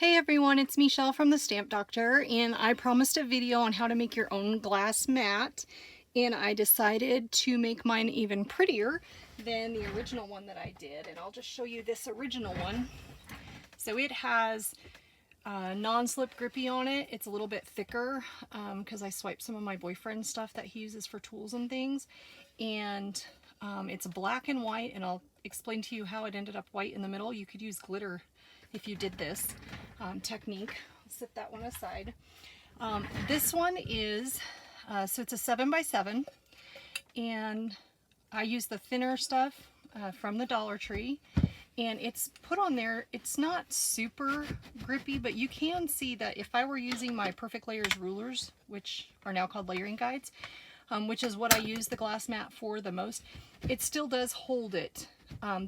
Hey everyone, it's Michelle from the Stamp Doctor, and I promised a video on how to make your own glass mat, and I decided to make mine even prettier than the original one that I did, and I'll just show you this original one. So it has non-slip grippy on it. It's a little bit thicker because I swiped some of my boyfriend's stuff that he uses for tools and things, and it's black and white, and I'll explain to you how it ended up white in the middle. You could use glitter if you did this technique. I'll set that one aside. This one is, so it's a 7x7, and I use the thinner stuff from the Dollar Tree, and it's put on there. It's not super grippy, but you can see that if I were using my Perfect Layers rulers, which are now called layering guides, which is what I use the glass mat for the most, it still does hold it.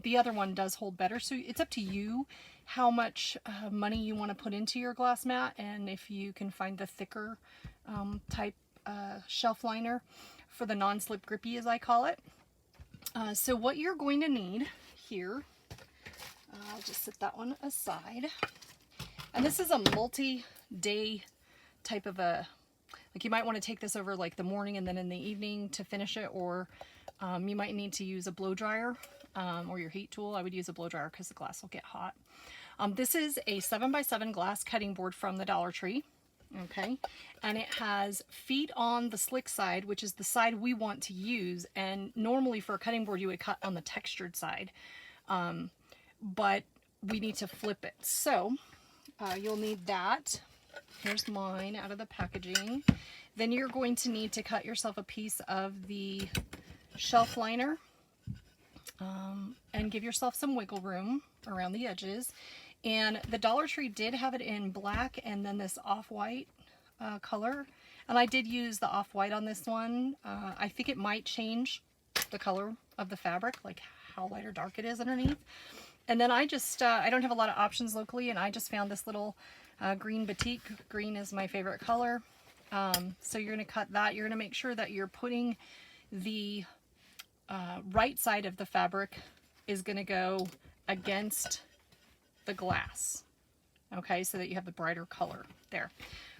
The other one does hold better, so it's up to you how much money you want to put into your glass mat, and if you can find the thicker type shelf liner for the non-slip grippy, as I call it. So what you're going to need here, I'll just set that one aside, and this is a multi-day type of a, like, you might want to take this over like the morning and then in the evening to finish it, or you might need to use a blow dryer or your heat tool. I would use a blow dryer because the glass will get hot. This is a 7x7 glass cutting board from the Dollar Tree, okay? And it has feet on the slick side, which is the side we want to use. And normally for a cutting board, you would cut on the textured side, but we need to flip it. So you'll need that. Here's mine out of the packaging. Then you're going to need to cut yourself a piece of the shelf liner and give yourself some wiggle room around the edges. And the Dollar Tree did have it in black and then this off-white color, and I did use the off-white on this one. I think it might change the color of the fabric, like how light or dark it is underneath. And then I just I don't have a lot of options locally, and I just found this little green batik. Green is my favorite color. So you're going to cut that. You're going to make sure that you're putting the right side of the fabric is going to go against the glass, okay, so that you have the brighter color there.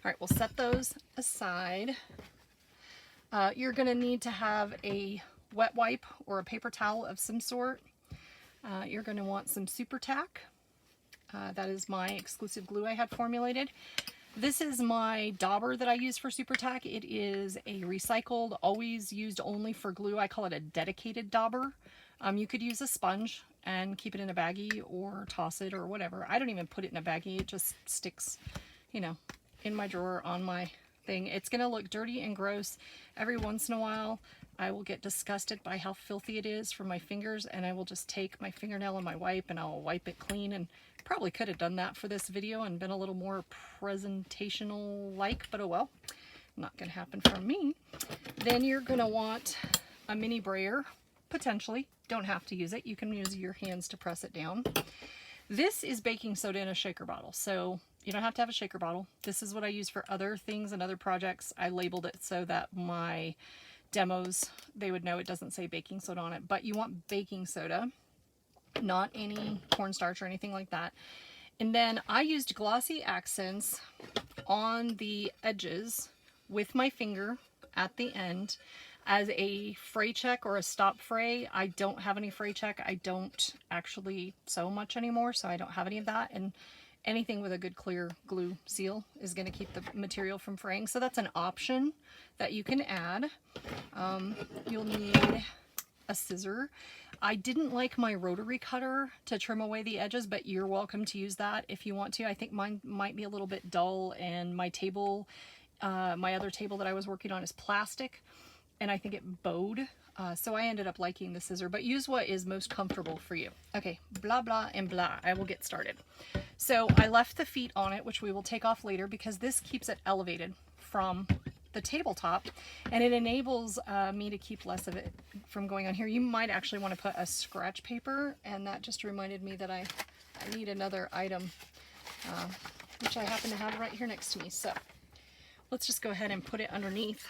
All right, we'll set those aside. You're going to need to have a wet wipe or a paper towel of some sort. You're going to want some super tack. That is my exclusive glue I had formulated. This is my dauber that I use for super tack. It is a recycled, always used only for glue. I call it a dedicated dauber. You could use a sponge and keep it in a baggie or toss it or whatever. I don't even put it in a baggie. It just sticks, you know, in my drawer on my thing. It's going to look dirty and gross. Every once in a while, I will get disgusted by how filthy it is from my fingers, and I will just take my fingernail and my wipe and I'll wipe it clean. And probably could have done that for this video and been a little more presentational like, but oh well, not going to happen for me. Then you're going to want a mini brayer, potentially. Don't have to use it. You can use your hands to press it down. This is baking soda in a shaker bottle, so you don't have to have a shaker bottle. This is what I use for other things and other projects. I labeled it so that my demos, they would know it doesn't say baking soda on it, but you want baking soda, not any cornstarch or anything like that. And then I used glossy accents on the edges with my finger at the end as a fray check or a stop fray. I don't have any fray check. I don't actually sew much anymore, so I don't have any of that. And anything with a good clear glue seal is going to keep the material from fraying. So that's an option that you can add. You'll need a scissor. I didn't like my rotary cutter to trim away the edges, but you're welcome to use that if you want to. I think mine might be a little bit dull, and my table, my other table that I was working on is plastic, and I think it bowed. So I ended up liking the scissor, but use what is most comfortable for you. Okay, blah, blah, and blah. I will get started. So I left the feet on it, which we will take off later because this keeps it elevated from the tabletop, and it enables me to keep less of it from going on here. You might actually want to put a scratch paper, and that just reminded me that I need another item, which I happen to have right here next to me. So let's just go ahead and put it underneath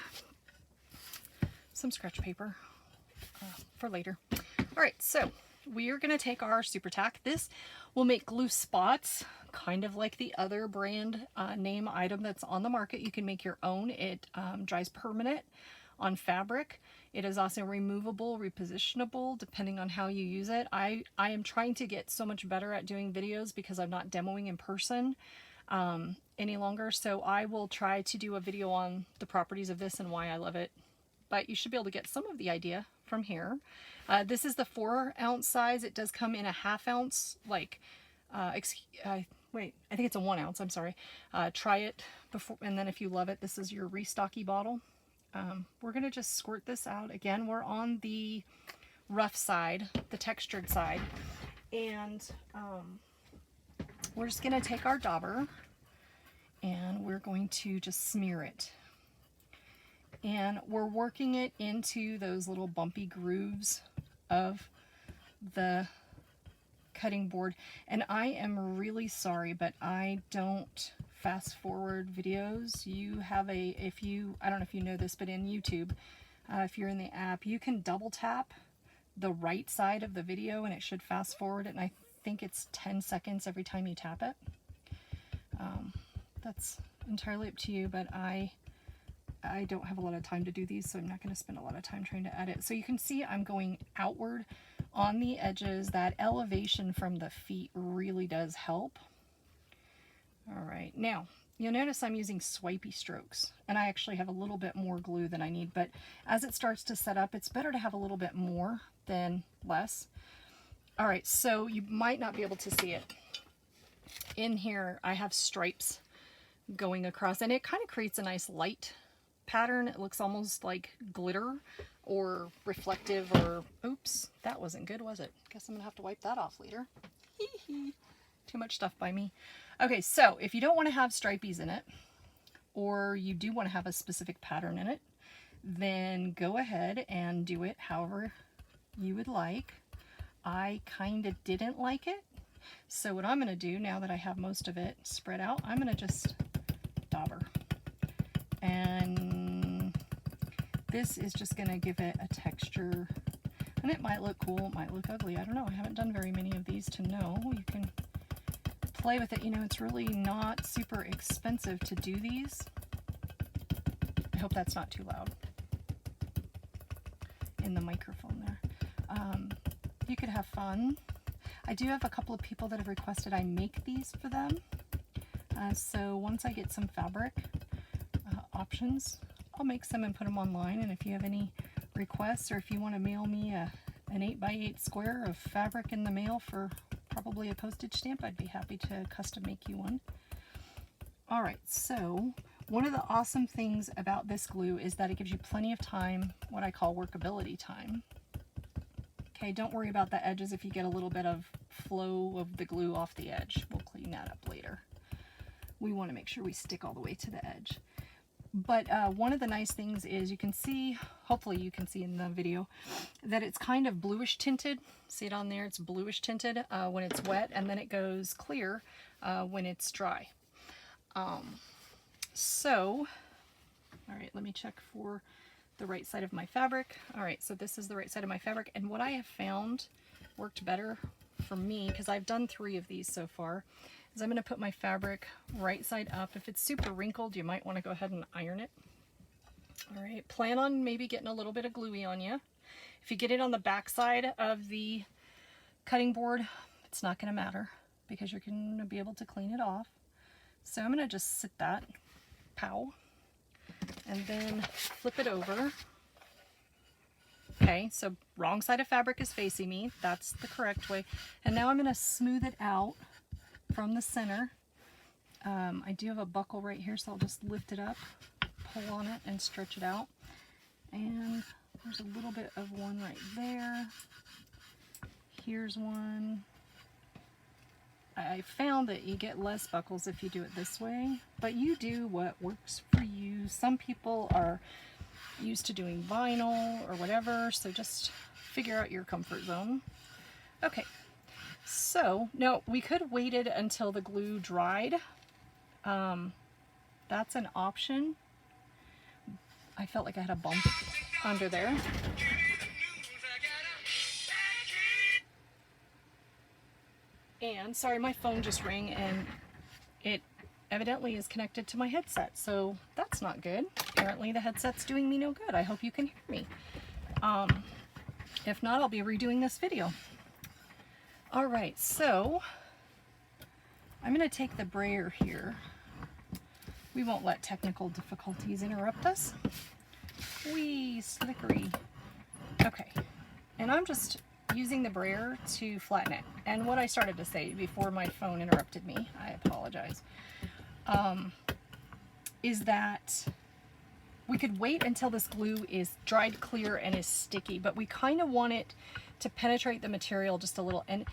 some scratch paper for later. All right, so we are going to take our Super Tack. This will make glue spots, kind of like the other brand name item that's on the market. You can make your own. It dries permanent on fabric. It is also removable, repositionable, depending on how you use it. I am trying to get so much better at doing videos because I'm not demoing in person any longer. So I will try to do a video on the properties of this and why I love it. But you should be able to get some of the idea from here. This is the 4-ounce size. It does come in a 1/2 ounce, like, wait, I think it's a 1 ounce, I'm sorry. Try it before, and then if you love it, this is your restocky bottle. We're going to just squirt this out. Again, we're on the rough side, the textured side. And we're just going to take our dauber and we're going to just smear it. And we're working it into those little bumpy grooves of the cutting board. And I am really sorry, but I don't fast forward videos. You have I don't know if you know this, but in YouTube, if you're in the app, you can double tap the right side of the video and it should fast forward it. And I think it's 10 seconds every time you tap it. That's entirely up to you, but I don't have a lot of time to do these, so I'm not going to spend a lot of time trying to edit. So you can see I'm going outward on the edges. That elevation from the feet really does help. All right, now you'll notice I'm using swipey strokes, and I actually have a little bit more glue than I need, but as it starts to set up, it's better to have a little bit more than less. All right, so you might not be able to see it. In here, I have stripes going across, and it kind of creates a nice light pattern. It looks almost like glitter or reflective, or oops, that wasn't good, was it? Guess I'm gonna have to wipe that off later. Too much stuff by me. Okay, so if you don't want to have stripies in it, or you do want to have a specific pattern in it, then go ahead and do it however you would like. I kind of didn't like it, so what I'm going to do now that I have most of it spread out, I'm going to just dauber. And this is just going to give it a texture, and it might look cool, it might look ugly, I don't know. I haven't done very many of these to know. You can play with it. You know, it's really not super expensive to do these. I hope that's not too loud in the microphone there. You could have fun. I do have a couple of people that have requested I make these for them. So once I get some fabric options, I'll make some and put them online. And if you have any requests, or if you want to mail me an 8x8 square of fabric in the mail for probably a postage stamp, I'd be happy to custom make you one. All right, so one of the awesome things about this glue is that it gives you plenty of time, what I call workability time. Okay, don't worry about the edges if you get a little bit of flow of the glue off the edge. We'll clean that up later. We want to make sure we stick all the way to the edge. But one of the nice things is you can see, hopefully you can see in the video, that it's kind of bluish tinted. See it on there? It's bluish tinted when it's wet, and then it goes clear when it's dry. So, all right, let me check for the right side of my fabric. All right, so this is the right side of my fabric, and what I have found worked better for me, because I've done 3 of these so far, is I'm going to put my fabric right side up. If it's super wrinkled, you might want to go ahead and iron it. All right, plan on maybe getting a little bit of gluey on you. If you get it on the back side of the cutting board, it's not going to matter because you're going to be able to clean it off. So I'm going to just sit that, pow, and then flip it over. Okay, so wrong side of fabric is facing me. That's the correct way. And now I'm going to smooth it out from the center. I do have a buckle right here, so I'll just lift it up, pull on it, and stretch it out. And there's a little bit of one right there. Here's one. I found that you get less buckles if you do it this way, but you do what works for you. Some people are used to doing vinyl or whatever, so just figure out your comfort zone. Okay, so now we could have waited until the glue dried. That's an option. I felt like I had a bump under there. And sorry, my phone just rang and it evidently is connected to my headset, so that's not good. Apparently the headset's doing me no good. I hope you can hear me. If not, I'll be redoing this video. All right, so I'm going to take the brayer here. We won't let technical difficulties interrupt us. Wee, slickery. Okay, and I'm just using the brayer to flatten it. And what I started to say before my phone interrupted me, I apologize, is that we could wait until this glue is dried clear and is sticky, but we kind of want it to penetrate the material just a little. And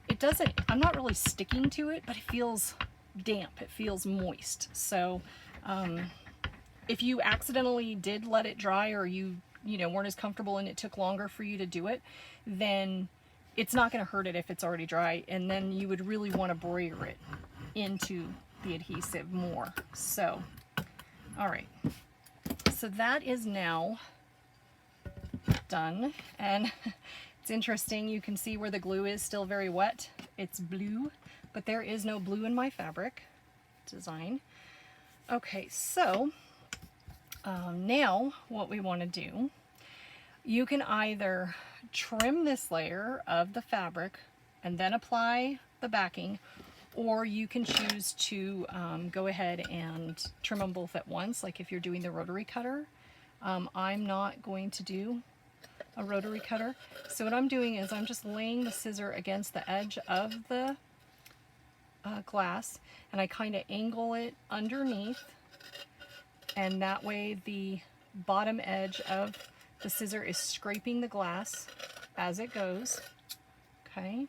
it doesn't, I'm not really sticking to it, but it feels damp, it feels moist. So if you accidentally did let it dry, or you weren't as comfortable and it took longer for you to do it, then it's not going to hurt it if it's already dry, and then you would really want to brayer it into the adhesive more. So, all right, so that is now done, and it's interesting, you can see where the glue is still very wet. It's blue, but there is no blue in my fabric design. Okay, so now what we want to do, you can either trim this layer of the fabric and then apply the backing, or you can choose to go ahead and trim them both at once, like if you're doing the rotary cutter. I'm not going to do a rotary cutter, so what I'm doing is I'm just laying the scissor against the edge of the glass, and I kind of angle it underneath, and that way the bottom edge of the scissor is scraping the glass as it goes. Okay,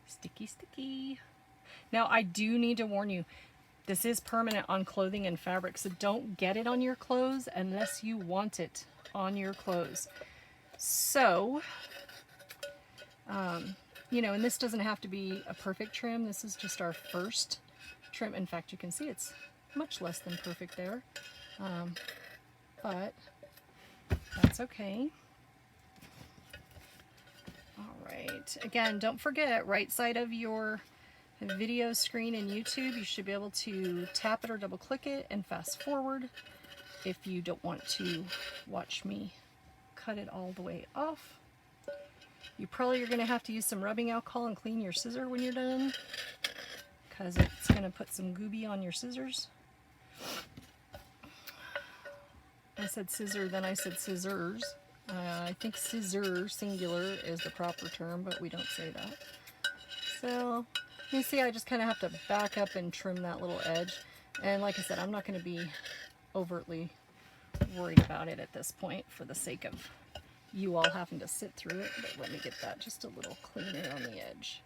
sticky, sticky. Now I do need to warn you, this is permanent on clothing and fabric, so don't get it on your clothes unless you want it on your clothes. So, and this doesn't have to be a perfect trim. This is just our first trim. In fact, you can see it's much less than perfect there, but that's okay. All right, again, don't forget, right side of your video screen in YouTube, you should be able to tap it or double click it and fast forward if you don't want to watch me cut it all the way off. You probably are going to have to use some rubbing alcohol and clean your scissor when you're done, because it's going to put some gooby on your scissors. I said scissor, then I said scissors. I think scissor, singular, is the proper term, but we don't say that. So, you see, I just kind of have to back up and trim that little edge. And like I said, I'm not going to be overtly worried about it at this point for the sake of you all having to sit through it. But let me get that just a little cleaner on the edge.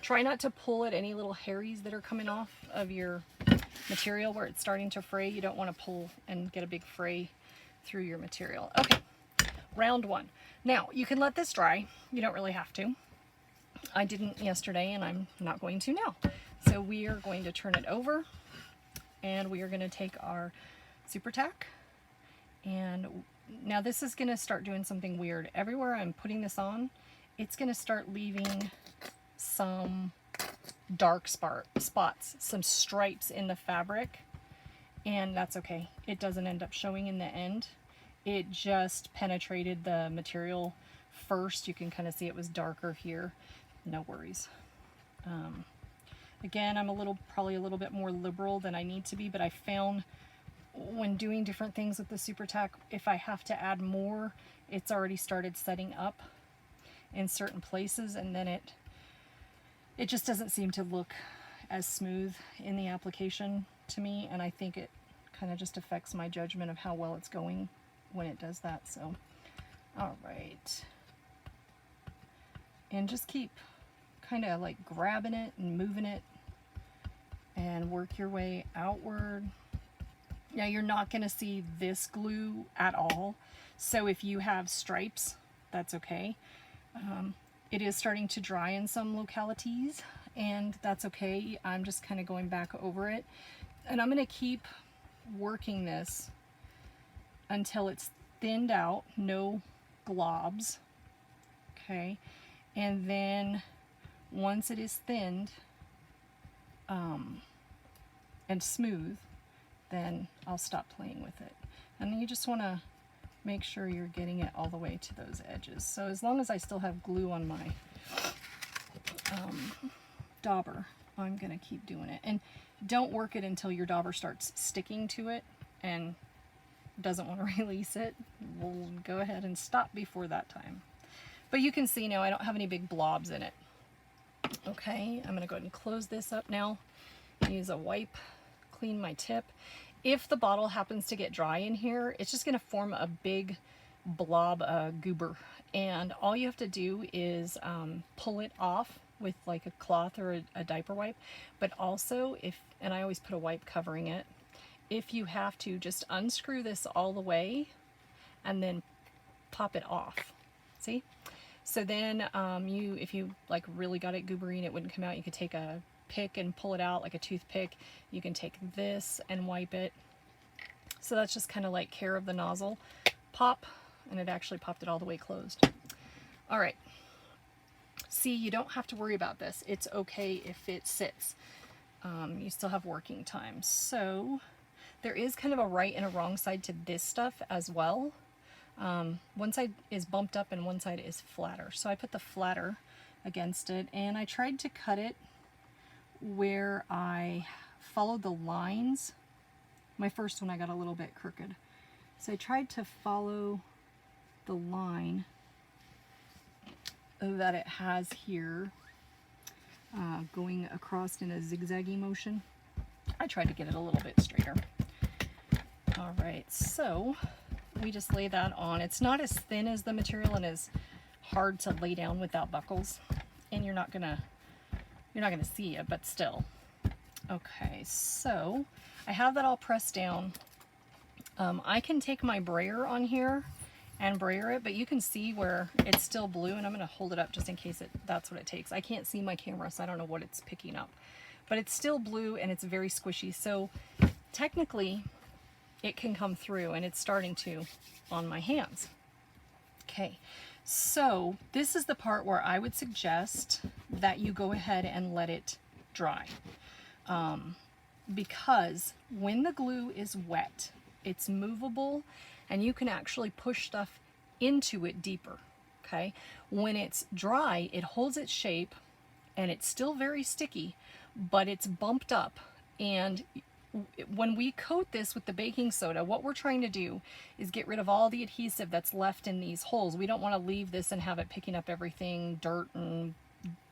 Try not to pull at any little hairies that are coming off of your material where it's starting to fray. You don't want to pull and get a big fray through your material. Okay, round one. Now, you can let this dry. You don't really have to. I didn't yesterday, and I'm not going to now. So we are going to turn it over, and we are going to take our super tack, and now this is going to start doing something weird. Everywhere I'm putting this on, it's going to start leaving some dark spots, some stripes in the fabric, and that's okay. It doesn't end up showing in the end. It just penetrated the material first. You can kind of see it was darker here. No worries. Again, I'm probably a little bit more liberal than I need to be, but I found when doing different things with the super tack, if I have to add more, it's already started setting up in certain places, and then it just doesn't seem to look as smooth in the application to me, and I think it kind of just affects my judgment of how well it's going when it does that. So, all right. And just keep kind of like grabbing it and moving it and work your way outward. Now you're not going to see this glue at all, so if you have stripes, that's okay. It is starting to dry in some localities, and that's okay. I'm just kind of going back over it, and I'm going to keep working this until it's thinned out, no globs, okay? And then once it is thinned and smooth, then I'll stop playing with it. And you just want to make sure you're getting it all the way to those edges. So as long as I still have glue on my dauber, I'm going to keep doing it. And don't work it until your dauber starts sticking to it and doesn't want to release it. We'll go ahead and stop before that time. But you can see now I don't have any big blobs in it. Okay, I'm going to go ahead and close this up now. Use a wipe, clean my tip. If the bottle happens to get dry in here, it's just going to form a big blob goober. And all you have to do is pull it off with like a cloth or a diaper wipe. But also, and I always put a wipe covering it, if you have to, just unscrew this all the way and then pop it off. See? So then if you like really got it goobery and it wouldn't come out, you could take a pick and pull it out like a toothpick. You can take this and wipe it. So that's just kind of like care of the nozzle. Pop, and it actually popped it all the way closed. All right. See, you don't have to worry about this. It's okay if it sits. You still have working time. So there is kind of a right and a wrong side to this stuff as well. One side is bumped up and one side is flatter. So I put the flatter against it, and I tried to cut it where I followed the lines. My first one I got a little bit crooked. So I tried to follow the line that it has here, going across in a zigzaggy motion. I tried to get it a little bit straighter. All right, so we just lay that on. It's not as thin as the material and as hard to lay down without buckles, and you're not gonna see it, but still. Okay, so I have that all pressed down. I can take my brayer on here and brayer it, but you can see where it's still blue, and I'm gonna hold it up just in case that's what it takes. I can't see my camera, so I don't know what it's picking up, but it's still blue and it's very squishy. So technically it can come through, and it's starting to on my hands. Okay, so this is the part where I would suggest that you go ahead and let it dry. Because when the glue is wet, it's movable and you can actually push stuff into it deeper. Okay, when it's dry, it holds its shape and it's still very sticky, but it's bumped up. And when we coat this with the baking soda, what we're trying to do is get rid of all the adhesive that's left in these holes. We don't want to leave this and have it picking up everything, dirt and,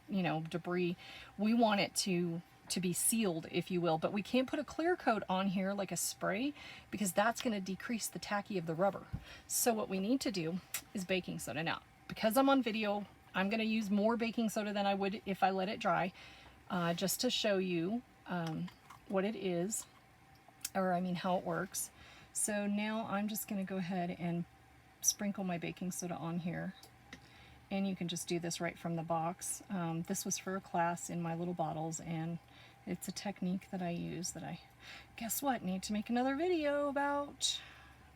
you know, debris. We want it to be sealed, if you will, but we can't put a clear coat on here like a spray, because that's going to decrease the tacky of the rubber. So what we need to do is baking soda. Now, because I'm on video, I'm going to use more baking soda than I would if I let it dry, just to show you what it is, or I mean how it works. So now I'm just going to go ahead and sprinkle my baking soda on here, and you can just do this right from the box. This was for a class in my little bottles, and it's a technique that I use that I, guess what, need to make another video about.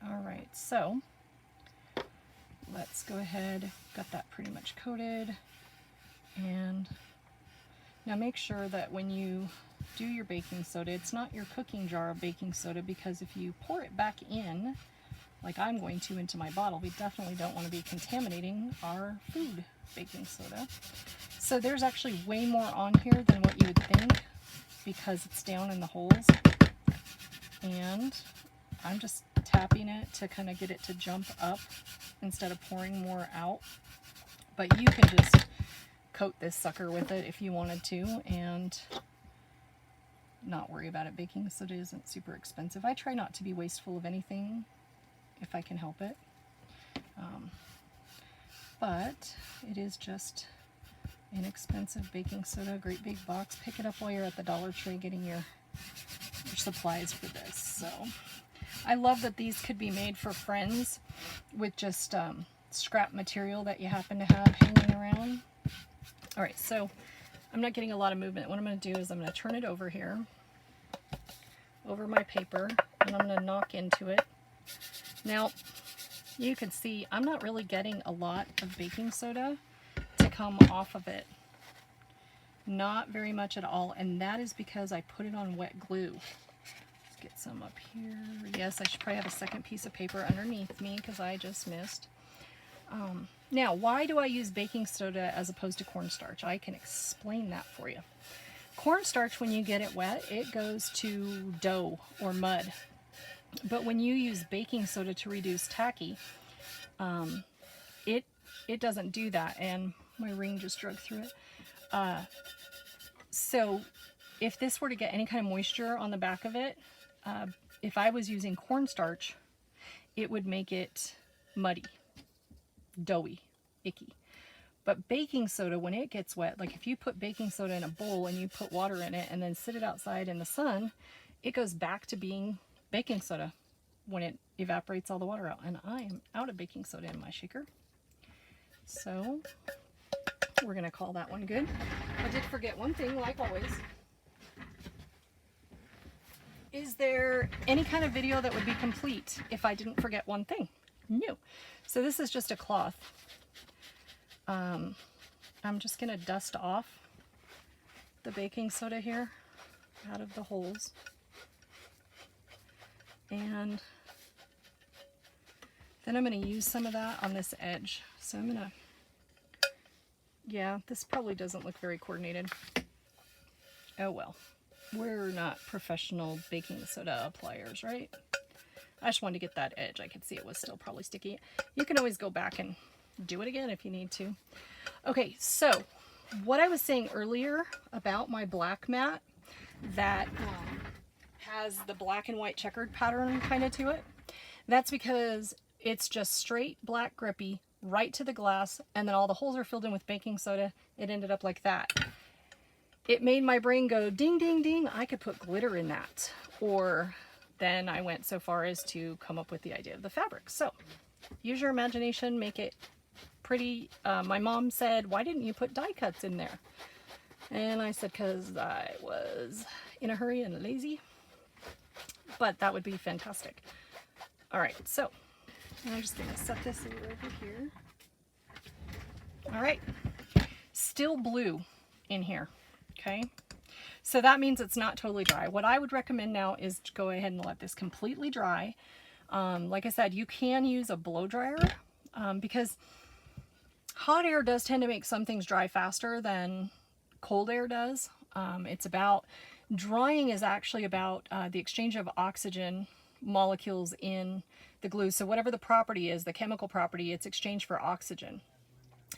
All right, so let's go ahead, got that pretty much coated. And now make sure that when you do your baking soda, it's not your cooking jar of baking soda, because if you pour it back in, like I'm going to into my bottle, we definitely don't want to be contaminating our food baking soda. So there's actually way more on here than what you would think, because it's down in the holes. And I'm just tapping it to kind of get it to jump up instead of pouring more out. But you can just coat this sucker with it if you wanted to and not worry about it. Baking soda isn't super expensive. I try not to be wasteful of anything if I can help it. But it is just inexpensive baking soda, great big box. Pick it up while you're at the Dollar Tree getting your supplies for this. So I love that these could be made for friends with just scrap material that you happen to have hanging around. All right, so I'm not getting a lot of movement. What I'm going to do is I'm going to turn it over here, over my paper, and I'm going to knock into it. Now, you can see I'm not really getting a lot of baking soda to come off of it. Not very much at all, and that is because I put it on wet glue. Let's get some up here. Yes, I should probably have a second piece of paper underneath me because I just missed. Now, why do I use baking soda as opposed to cornstarch? I can explain that for you. Cornstarch, when you get it wet, it goes to dough or mud. But when you use baking soda to reduce tacky, it doesn't do that. And my ring just drug through it. So if this were to get any kind of moisture on the back of it, if I was using cornstarch, it would make it muddy, doughy, icky. But baking soda, when it gets wet, like if you put baking soda in a bowl and you put water in it and then sit it outside in the sun, it goes back to being baking soda when it evaporates all the water out. And I am out of baking soda in my shaker. So we're going to call that one good. I did forget one thing, like always. Is there any kind of video that would be complete if I didn't forget one thing? No. So this is just a cloth. I'm just going to dust off the baking soda here out of the holes. And then I'm going to use some of that on this edge. So I'm going to, yeah, this probably doesn't look very coordinated. Oh well, we're not professional baking soda appliers, right? I just wanted to get that edge. I could see it was still probably sticky. You can always go back and do it again if you need to. Okay, so what I was saying earlier about my black mat that has the black and white checkered pattern kind of to it, that's because it's just straight black grippy right to the glass, and then all the holes are filled in with baking soda. It ended up like that. It made my brain go ding ding ding, I could put glitter in that. Or then I went so far as to come up with the idea of the fabric. So use your imagination, make it pretty. My mom said, why didn't you put die cuts in there? And I said, because I was in a hurry and lazy. But that would be fantastic. All right, so I'm just going to set this over here. All right, still blue in here, okay? So that means it's not totally dry. What I would recommend now is to go ahead and let this completely dry. Like I said, you can use a blow dryer because hot air does tend to make some things dry faster than cold air does. Drying is actually about the exchange of oxygen molecules in the glue. So whatever the property is, the chemical property, it's exchanged for oxygen.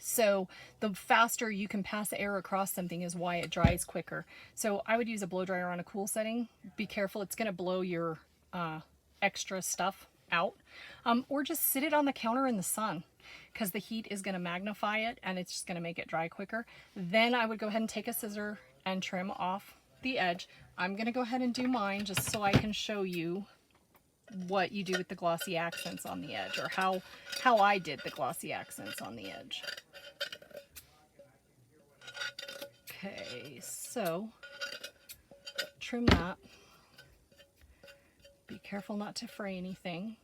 So the faster you can pass air across something is why it dries quicker. So I would use a blow dryer on a cool setting. Be careful, it's going to blow your extra stuff out. Or just sit it on the counter in the sun because the heat is going to magnify it and it's just going to make it dry quicker. Then I would go ahead and take a scissor and trim off the edge. I'm going to go ahead and do mine just so I can show you what you do with the glossy accents on the edge, or how I did the glossy accents on the edge. Okay, so trim that. Be careful not to fray anything.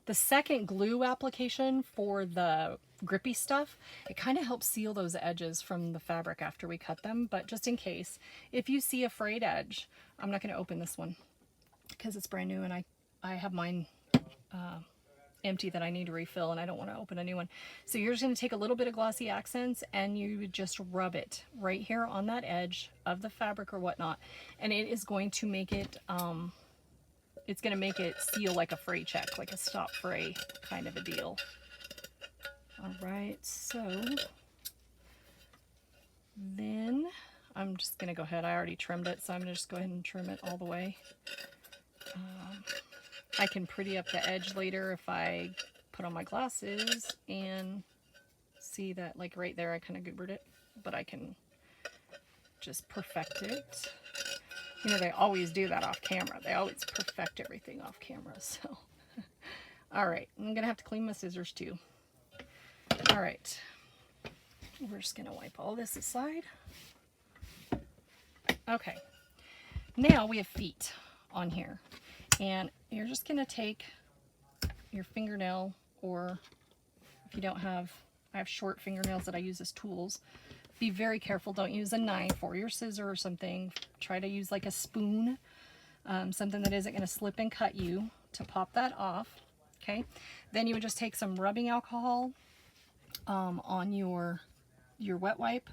The second glue application for the grippy stuff, it kind of helps seal those edges from the fabric after we cut them, but just in case, if you see a frayed edge, I'm not going to open this one because it's brand new and I have mine empty that I need to refill and I don't want to open a new one. So you're just going to take a little bit of glossy accents and you would just rub it right here on that edge of the fabric or whatnot, and it is going to make it it's going to make it seal like a fray check, like a stop fray kind of a deal. All right, so then I'm just going to go ahead. I already trimmed it, so I'm going to just go ahead and trim it all the way. I can pretty up the edge later if I put on my glasses and see that, like right there, I kind of goobered it, but I can just perfect it. You know, they always do that off camera. They always perfect everything off camera, so. All right, I'm going to have to clean my scissors too. All right, we're just going to wipe all this aside. Okay, now we have feet on here. And you're just going to take your fingernail, or if you don't have, I have short fingernails that I use as tools. be very careful. Don't use a knife or your scissor or something. Try to use like a spoon, something that isn't going to slip and cut you, to pop that off. Okay, then you would just take some rubbing alcohol on your wet wipe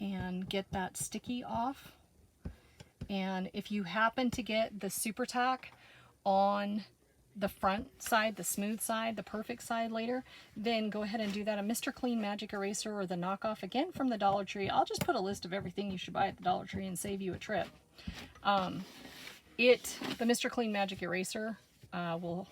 and get that sticky off. And if you happen to get the super tack on the front side, the smooth side, the perfect side later, then go ahead and do that. A Mr. Clean Magic Eraser or the knockoff, again from the Dollar Tree. I'll just put a list of everything you should buy at the Dollar Tree and save you a trip. The Mr. Clean Magic Eraser will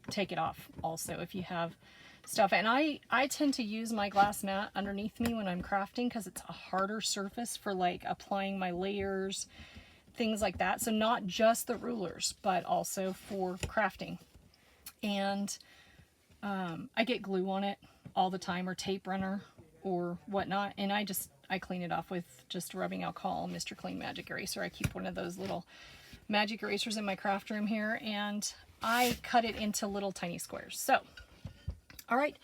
take it off also if you have stuff. And I tend to use my glass mat underneath me when I'm crafting because it's a harder surface for like applying my layers, things like that. So not just the rulers, but also for crafting. And I get glue on it all the time, or tape runner or whatnot, and I clean it off with just rubbing alcohol, Mr. Clean Magic Eraser. I keep one of those little magic erasers in my craft room here, and I cut it into little tiny squares. So, all right,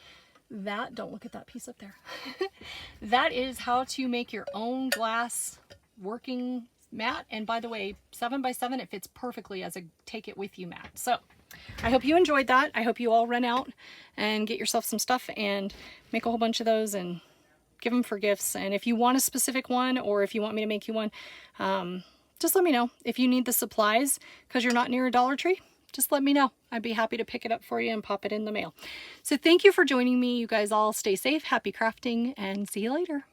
don't look at that piece up there. That is how to make your own glass working mat. And by the way, 7x7, it fits perfectly as a take it with you mat. So I hope you enjoyed that. I hope you all run out and get yourself some stuff and make a whole bunch of those and give them for gifts. And if you want a specific one, or if you want me to make you one, just let me know. If you need the supplies because you're not near a Dollar Tree, just let me know. I'd be happy to pick it up for you and pop it in the mail. So thank you for joining me. You guys all stay safe, happy crafting, and see you later.